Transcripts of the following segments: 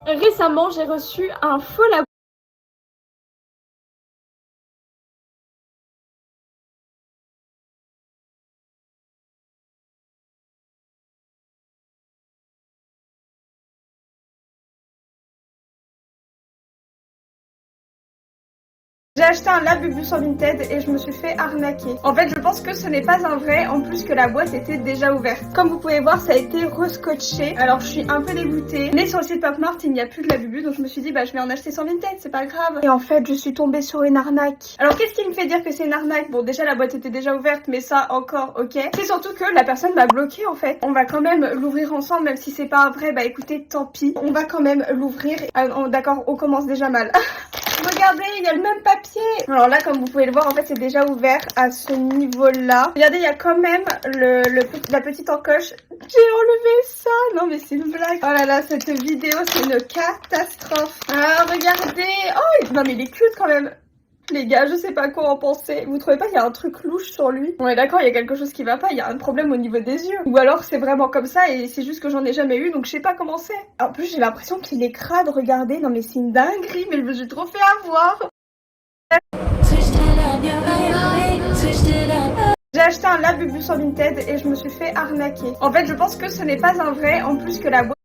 Récemment, j'ai reçu un faux labo. J'ai acheté un Labubu sur Vinted et je me suis fait arnaquer. En fait, je pense que ce n'est pas un vrai, en plus que la boîte était déjà ouverte. Comme vous pouvez voir, ça a été rescotché. Alors, je suis un peu dégoûtée. Mais sur le site PopMart, il n'y a plus de Labubu, donc je me suis dit, bah, je vais en acheter sur Vinted, c'est pas grave. Et en fait, je suis tombée sur une arnaque. Alors, qu'est-ce qui me fait dire que c'est une arnaque? Bon, déjà, la boîte était déjà ouverte, mais ça, encore, ok. C'est surtout que la personne m'a bloqué, en fait. On va quand même l'ouvrir ensemble, même si c'est pas un vrai, bah, écoutez, tant pis. On va quand même l'ouvrir. D'accord, on commence déjà mal. Regardez, il y a le même papier. Alors là, comme vous pouvez le voir, en fait, c'est déjà ouvert à ce niveau-là. Regardez, il y a quand même la petite encoche. J'ai enlevé ça. Non, mais c'est une blague. Oh là là, cette vidéo, c'est une catastrophe. Ah, regardez. Oh, non, mais il est cute quand même. Les gars, je sais pas quoi en penser. Vous trouvez pas qu'il y a un truc louche sur lui? On est d'accord, il y a quelque chose qui va pas, il y a un problème au niveau des yeux. Ou alors c'est vraiment comme ça et c'est juste que j'en ai jamais eu, donc je sais pas comment c'est. En plus, j'ai l'impression qu'il est crade, regardez. Non mais c'est une dinguerie, mais je me suis trop fait avoir. J'ai acheté un Labubu sur Vinted et je me suis fait arnaquer. En fait, je pense que ce n'est pas un vrai, en plus que la boîte...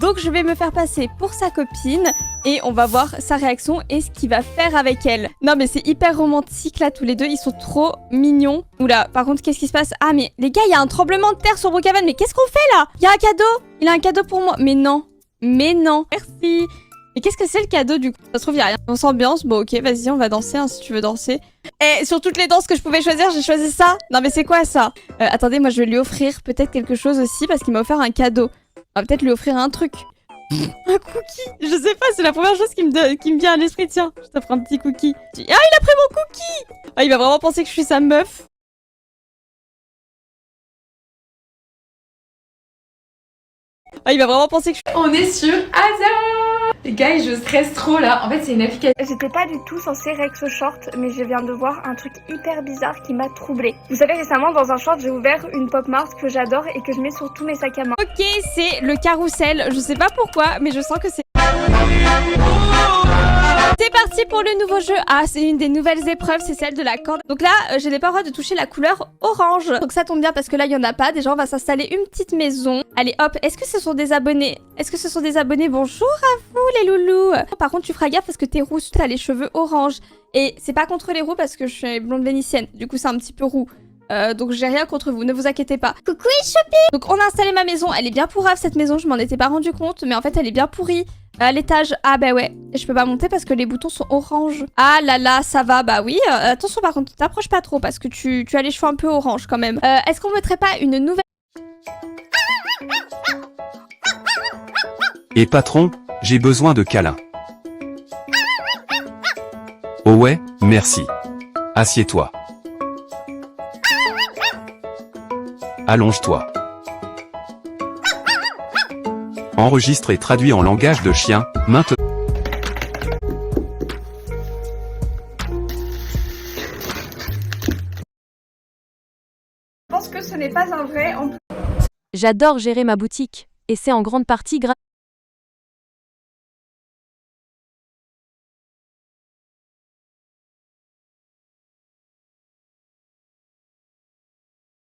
Donc je vais me faire passer pour sa copine et on va voir sa réaction et ce qu'il va faire avec elle. Non mais c'est hyper romantique là, tous les deux, ils sont trop mignons. Oula, par contre qu'est-ce qui se passe? Ah mais les gars, il y a un tremblement de terre sur Brookhaven, mais qu'est-ce qu'on fait là? Il y a un cadeau. Il a un cadeau pour moi. Mais non, merci. Mais qu'est-ce que c'est le cadeau du coup? Ça se trouve, il y a rien. On s'ambiance, bon ok, vas-y, on va danser hein, si tu veux danser. Et sur toutes les danses que je pouvais choisir, j'ai choisi ça. Non mais c'est quoi ça? Attendez, moi je vais lui offrir peut-être quelque chose aussi parce qu'il m'a offert un cadeau. On va peut-être lui offrir un truc. Un cookie. Je sais pas, c'est la première chose qui me vient à l'esprit. Tiens, je t'offre un petit cookie. Ah, il a pris mon cookie. Ah, il va vraiment penser que je suis sa meuf. Ah, il va vraiment penser que je suis... On est sur Asa. Les gars, je stresse trop là. En fait, c'est une application. J'étais pas du tout censée rec ce short, mais je viens de voir un truc hyper bizarre qui m'a troublée. Vous savez, récemment, dans un short, j'ai ouvert une PopMart que j'adore et que je mets sur tous mes sacs à main. Ok, c'est le carrousel. Je sais pas pourquoi, mais je sens que c'est... C'est parti pour le nouveau jeu. Ah, c'est une des nouvelles épreuves, c'est celle de la corde. Donc là, j'ai pas le droit de toucher la couleur orange. Donc ça tombe bien parce que là, il y en a pas. Déjà, on va s'installer une petite maison. Allez, hop. Est-ce que ce sont des abonnés? Est-ce que ce sont des abonnés? Bonjour à vous, les loulous. Par contre, tu feras gaffe parce que t'es rousse, t'as les cheveux orange. Et c'est pas contre les roux parce que je suis blonde vénitienne. Du coup, c'est un petit peu roux. Donc j'ai rien contre vous, ne vous inquiétez pas. Coucou Choupi. Donc on a installé ma maison, elle est bien pourrave cette maison, je m'en étais pas rendu compte, mais en fait elle est bien pourrie. À l'étage, ah bah ouais, je peux pas monter parce que les boutons sont orange. Ah là là, ça va, bah oui. Attention par contre, t'approches pas trop parce que tu as les cheveux un peu orange quand même. Est-ce qu'on mettrait pas une nouvelle... Et patron, j'ai besoin de câlins. Oh ouais, merci. Assieds-toi. Allonge-toi. Enregistre et traduit en langage de chien, maintenant. Je pense que ce n'est pas un vrai, en plus... J'adore gérer ma boutique, et c'est en grande partie grâce